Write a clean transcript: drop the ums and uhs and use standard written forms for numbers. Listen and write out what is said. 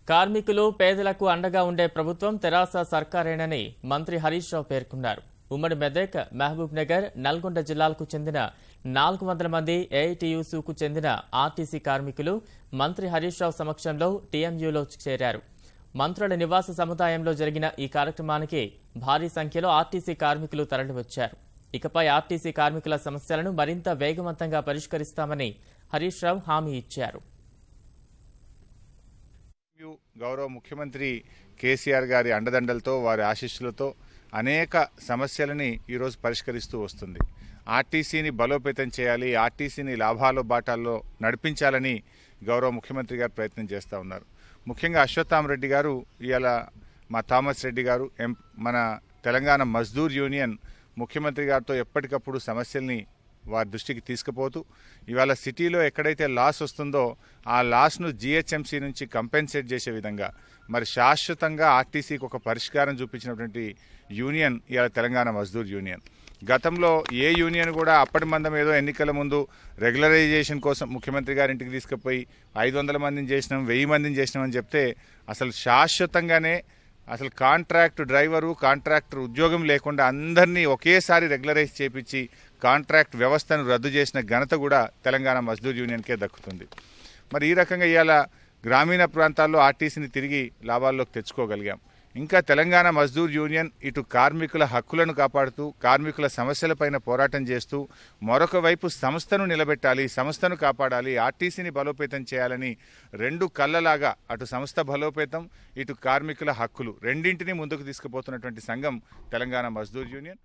కార్మికులు పేదలకు అండగా ఉండే ప్రభుత్వం తెరాస సర్కారేనని మంత్రి హరీష్ రావు పేర్కొన్నారు. ఉమ్మడి మెదక్, మహబూబ్ నగర్, నల్గొండ జిల్లాలకు చెందిన 400 మంది ఏఐటీయూసీకు చెందిన ఆర్టీసీ కార్మికులు మంత్రి హరీష్ రావు సమక్షంలో టీఎంయూలో చేరారు. మంత్రుల నివాస సముదాయంలో జరిగిన ఈ కార్యక్రమానికి భారీ సంఖ్యలో ఆర్టీసీ కార్మికులు తరలివచ్చారు. ఇకపై ఆర్టీసీ కార్మికుల సమస్యలను మరింత వేగవంతంగా పరిష్కరిస్తామని హరీష్ రావు హామీ ఇచ్చారు. గౌరవ ముఖ్యమంత్రి కేసీఆర్ గారి అండదండలతో వారి ఆశీస్సులతో అనేక సమస్యలని ఈరోజు పరిష్కరిస్తూ వస్తుంది. ఆర్టీసీని బలోపేతం చేయాలి, ఆర్టీసీని లాభాల బాటాల్లో నడిపించాలని గౌరవ ముఖ్యమంత్రి గారు ప్రయత్నం చేస్తూ ఉన్నారు. ముఖ్యంగా అశ్వత్థామరెడ్డి గారు, ఇవాళ మా థామస్ రెడ్డి గారు, మన తెలంగాణ మజ్దూర్ యూనియన్ ముఖ్యమంత్రి గారితో ఎప్పటికప్పుడు సమస్యల్ని వారి దృష్టికి తీసుకుపోతూ ఇవాళ సిటీలో ఎక్కడైతే లాస్ వస్తుందో ఆ లాస్ను జిహెచ్ఎంసీ నుంచి కంపెన్సేట్ చేసే విధంగా మరి శాశ్వతంగా ఆర్టీసీకి ఒక పరిష్కారం చూపించినటువంటి యూనియన్ ఇవాళ తెలంగాణ మజ్దూర్ యూనియన్. గతంలో ఏ యూనియన్ కూడా అప్పటి మందం ఏదో ఎన్నికల ముందు రెగ్యులరైజేషన్ కోసం ముఖ్యమంత్రి గారి ఇంటికి తీసుకుపోయి 500 మందిని చేసినాం, 1000 మందిని చేసినామని చెప్తే అసలు శాశ్వతంగానే అసలు కాంట్రాక్ట్ డ్రైవరు, కాంట్రాక్టర్ ఉద్యోగం లేకుండా అందరినీ ఒకేసారి రెగ్యులరైజ్ చేపించి కాంట్రాక్ట్ వ్యవస్థను రద్దు చేసిన ఘనత కూడా తెలంగాణ మజ్దూర్ యూనియన్కే దక్కుతుంది. మరి ఈ రకంగా ఇవాళ గ్రామీణ ప్రాంతాల్లో ఆర్టీసీని తిరిగి లాభాల్లోకి తెచ్చుకోగలిగాం. ఇంకా తెలంగాణ మజ్దూర్ యూనియన్ ఇటు కార్మికుల హక్కులను కాపాడుతూ కార్మికుల సమస్యలపైన పోరాటం చేస్తూ మరొక వైపు సంస్థను నిలబెట్టాలి, సంస్థను కాపాడాలి, ఆర్టీసీని బలోపేతం చేయాలని రెండు కళ్ళలాగా అటు సంస్థ బలోపేతం, ఇటు కార్మికుల హక్కులు రెండింటినీ ముందుకు తీసుకుపోతున్నటువంటి సంఘం తెలంగాణ మజ్దూర్ యూనియన్.